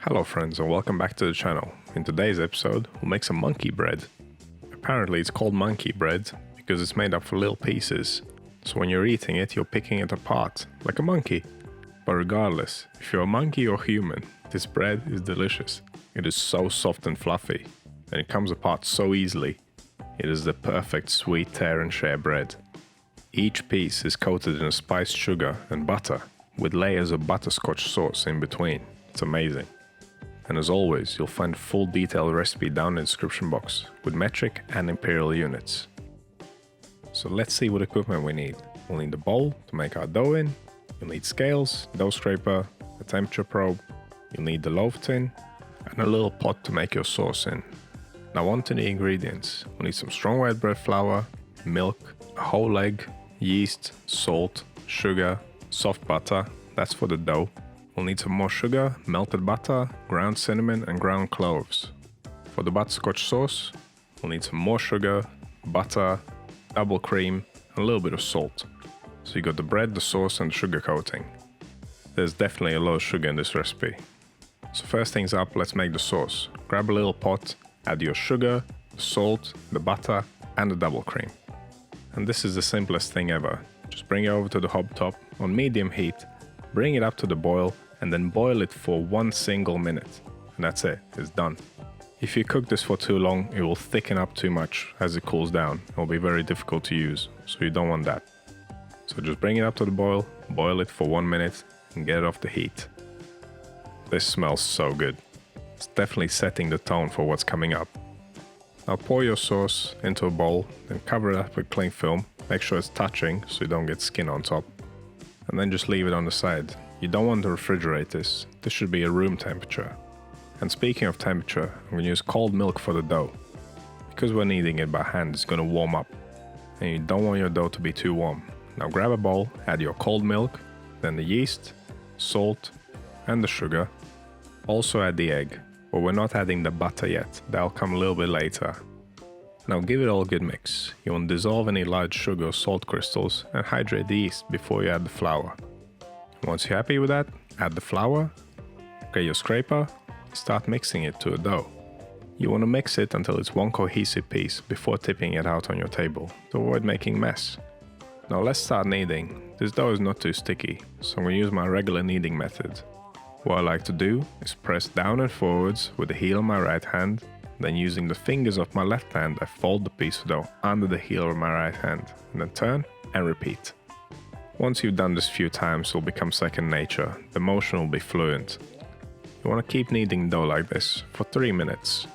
Hello friends and welcome back to the channel. In today's episode we'll make some monkey bread. Apparently it's called monkey bread because it's made up of little pieces, so when you're eating it you're picking it apart like a monkey. But regardless, if you're a monkey or human, this bread is delicious. It is so soft and fluffy and it comes apart so easily. It is the perfect sweet tear and share bread. Each piece is coated in a spiced sugar and butter with layers of butterscotch sauce in between. It's amazing. And as always, you'll find a full detailed recipe down in the description box with metric and imperial units. So let's see what equipment we need. We'll need a bowl to make our dough in, you'll need scales, dough scraper, a temperature probe, you'll need the loaf tin, and a little pot to make your sauce in. Now on to the ingredients. We'll need some strong white bread flour, milk, a whole egg, yeast, salt, sugar, soft butter, that's for the dough. We'll need some more sugar, melted butter, ground cinnamon and ground cloves. For the butterscotch sauce, we'll need some more sugar, butter, double cream and a little bit of salt. So you got the bread, the sauce and the sugar coating. There's definitely a lot of sugar in this recipe. So first things up, let's make the sauce. Grab a little pot, add your sugar, the salt, the butter and the double cream. And this is the simplest thing ever. Just bring it over to the hob top on medium heat, bring it up to the boil and then boil it for 1 single minute. And that's it, it's done. If you cook this for too long, it will thicken up too much as it cools down. It will be very difficult to use, so you don't want that. So just bring it up to the boil it for 1 minute and get it off the heat. This smells so good. It's definitely setting the tone for what's coming up. Now pour your sauce into a bowl and cover it up with cling film. Make sure it's touching so you don't get skin on top. And then just leave it on the side. You don't want to refrigerate this. This should be at room temperature. And speaking of temperature, I'm going to use cold milk for the dough. Because we're kneading it by hand, it's going to warm up. And you don't want your dough to be too warm. Now grab a bowl, add your cold milk, then the yeast, salt, and the sugar. Also add the egg, but we're not adding the butter yet. That'll come a little bit later. Now give it all a good mix. You want to dissolve any large sugar or salt crystals and hydrate the yeast before you add the flour. Once you're happy with that, add the flour, get your scraper, start mixing it to a dough. You want to mix it until it's one cohesive piece before tipping it out on your table to avoid making mess. Now let's start kneading. This dough is not too sticky, so I'm going to use my regular kneading method. What I like to do is press down and forwards with the heel of my right hand, then using the fingers of my left hand I fold the piece of dough under the heel of my right hand, and then turn and repeat. Once you've done this a few times, it will become second nature. The motion will be fluent. You want to keep kneading dough like this for 3 minutes.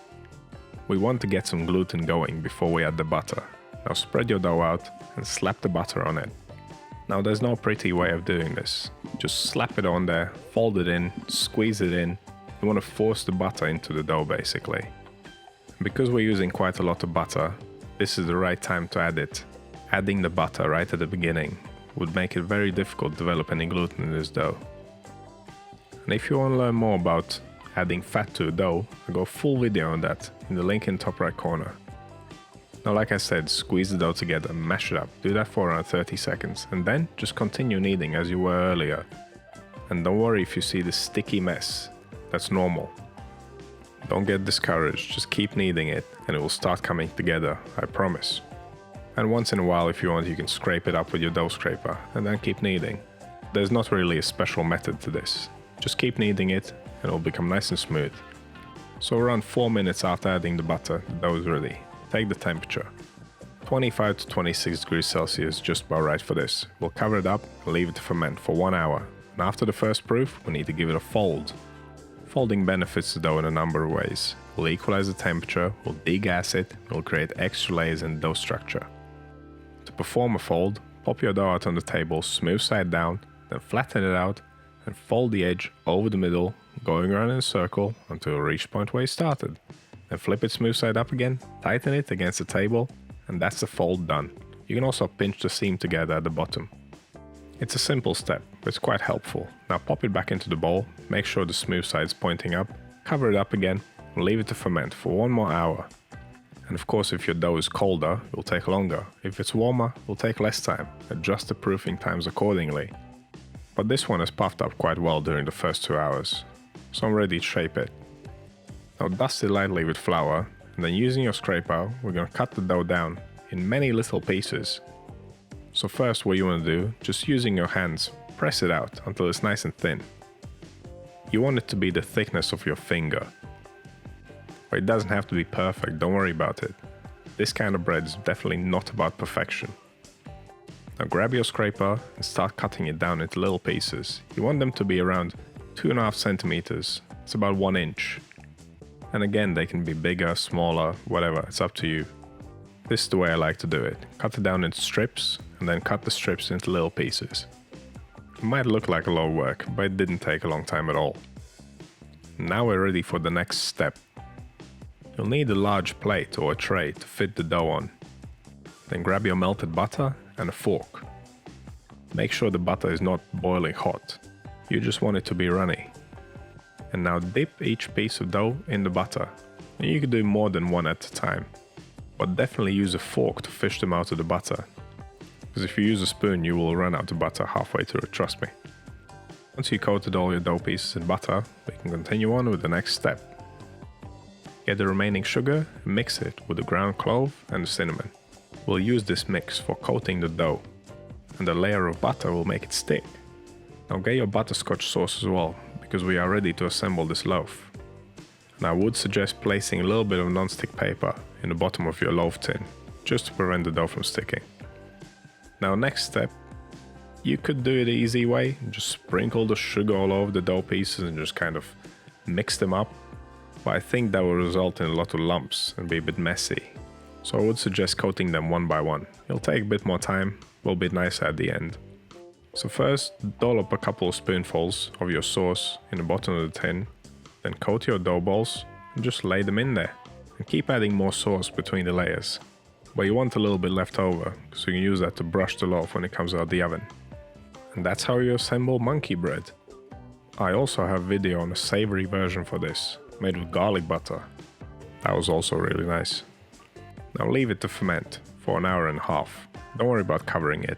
We want to get some gluten going before we add the butter. Now spread your dough out and slap the butter on it. Now there's no pretty way of doing this. Just slap it on there, fold it in, squeeze it in. You want to force the butter into the dough basically. Because we're using quite a lot of butter, this is the right time to add it. Adding the butter right at the beginning would make it very difficult to develop any gluten in this dough. And if you want to learn more about adding fat to a dough, I got a full video on that in the link in the top right corner. Now like I said, squeeze the dough together, mash it up, do that for around 30 seconds and then just continue kneading as you were earlier. And don't worry if you see this sticky mess, that's normal. Don't get discouraged, just keep kneading it and it will start coming together, I promise. And once in a while if you want you can scrape it up with your dough scraper and then keep kneading. There's not really a special method to this, just keep kneading it and it will become nice and smooth. So around 4 minutes after adding the butter, the dough is ready. Take the temperature. 25 to 26 degrees Celsius, just about right for this. We'll cover it up and leave it to ferment for 1 hour. And after the first proof, we need to give it a fold. Folding benefits the dough in a number of ways. We'll equalize the temperature, we'll degas it, and we'll create extra layers in the dough structure. To perform a fold, pop your dough out on the table smooth side down, then flatten it out and fold the edge over the middle, going around in a circle until you reach the point where you started. Then flip it smooth side up again, tighten it against the table, and that's the fold done. You can also pinch the seam together at the bottom. It's a simple step, but it's quite helpful. Now pop it back into the bowl, make sure the smooth side is pointing up, cover it up again, and leave it to ferment for 1 more hour. And of course if your dough is colder, it will take longer. If it's warmer, it will take less time. Adjust the proofing times accordingly. But this one has puffed up quite well during the first 2 hours. so I'm ready to shape it. Now dust it lightly with flour, and then using your scraper, we're going to cut the dough down in many little pieces. So first what you want to do, just using your hands, press it out until it's nice and thin. You want it to be the thickness of your finger. But it doesn't have to be perfect, don't worry about it. This kind of bread is definitely not about perfection. Now grab your scraper and start cutting it down into little pieces. You want them to be around 2.5 centimeters, it's about 1 inch. And again, they can be bigger, smaller, whatever, it's up to you. This is the way I like to do it. Cut it down into strips, and then cut the strips into little pieces. It might look like a lot of work, but it didn't take a long time at all. Now we're ready for the next step. You'll need a large plate or a tray to fit the dough on. Then grab your melted butter and a fork. Make sure the butter is not boiling hot. You just want it to be runny. And now dip each piece of dough in the butter. And you can do more than one at a time. But definitely use a fork to fish them out of the butter. Because if you use a spoon, you will run out of butter halfway through, trust me. Once you coated all your dough pieces in butter, we can continue on with the next step. Get the remaining sugar and mix it with the ground clove and the cinnamon. We'll use this mix for coating the dough, and the layer of butter will make it stick. Now get your butterscotch sauce as well, because we are ready to assemble this loaf. And I would suggest placing a little bit of non-stick paper in the bottom of your loaf tin, just to prevent the dough from sticking. Now next step, you could do it the easy way, just sprinkle the sugar all over the dough pieces and just kind of mix them up. But I think that will result in a lot of lumps and be a bit messy. So I would suggest coating them one by one. It'll take a bit more time, but a bit nicer at the end. So first, dollop a couple of spoonfuls of your sauce in the bottom of the tin, then coat your dough balls and just lay them in there. And keep adding more sauce between the layers. But you want a little bit left over, so you can use that to brush the loaf when it comes out of the oven. And that's how you assemble monkey bread. I also have a video on a savoury version for this, made with garlic butter. That was also really nice. Now leave it to ferment for an hour and a half. Don't worry about covering it.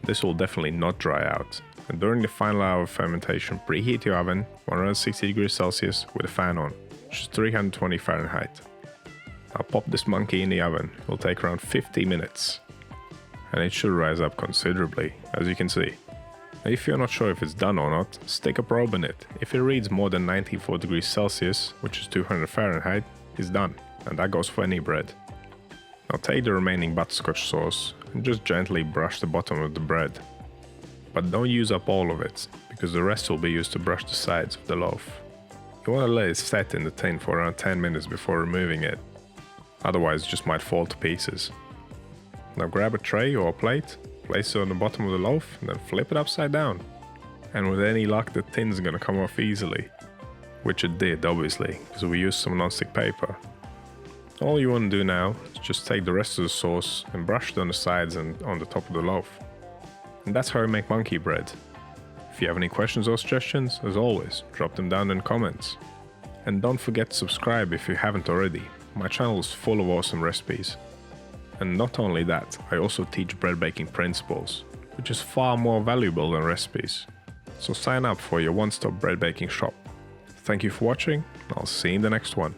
This will definitely not dry out. And during the final hour of fermentation, preheat your oven 160 degrees Celsius with a fan on, which is 320 Fahrenheit. Now pop this monkey in the oven. It will take around 50 minutes. And it should rise up considerably, as you can see. Now if you're not sure if it's done or not, stick a probe in it. If it reads more than 94 degrees Celsius, which is 200 Fahrenheit, it's done. And that goes for any bread. Now take the remaining butterscotch sauce and just gently brush the bottom of the bread. But don't use up all of it, because the rest will be used to brush the sides of the loaf. You want to let it set in the tin for around 10 minutes before removing it. Otherwise it just might fall to pieces. Now grab a tray or a plate, place it on the bottom of the loaf and then flip it upside down. And with any luck the tin's gonna come off easily. Which it did, obviously, because we used some non-stick paper. All you want to do now is just take the rest of the sauce and brush it on the sides and on the top of the loaf. And that's how I make monkey bread. If you have any questions or suggestions, as always, drop them down in the comments. And don't forget to subscribe if you haven't already. My channel is full of awesome recipes. And not only that, I also teach bread baking principles, which is far more valuable than recipes. So sign up for your one-stop bread baking shop. Thank you for watching, and I'll see you in the next one.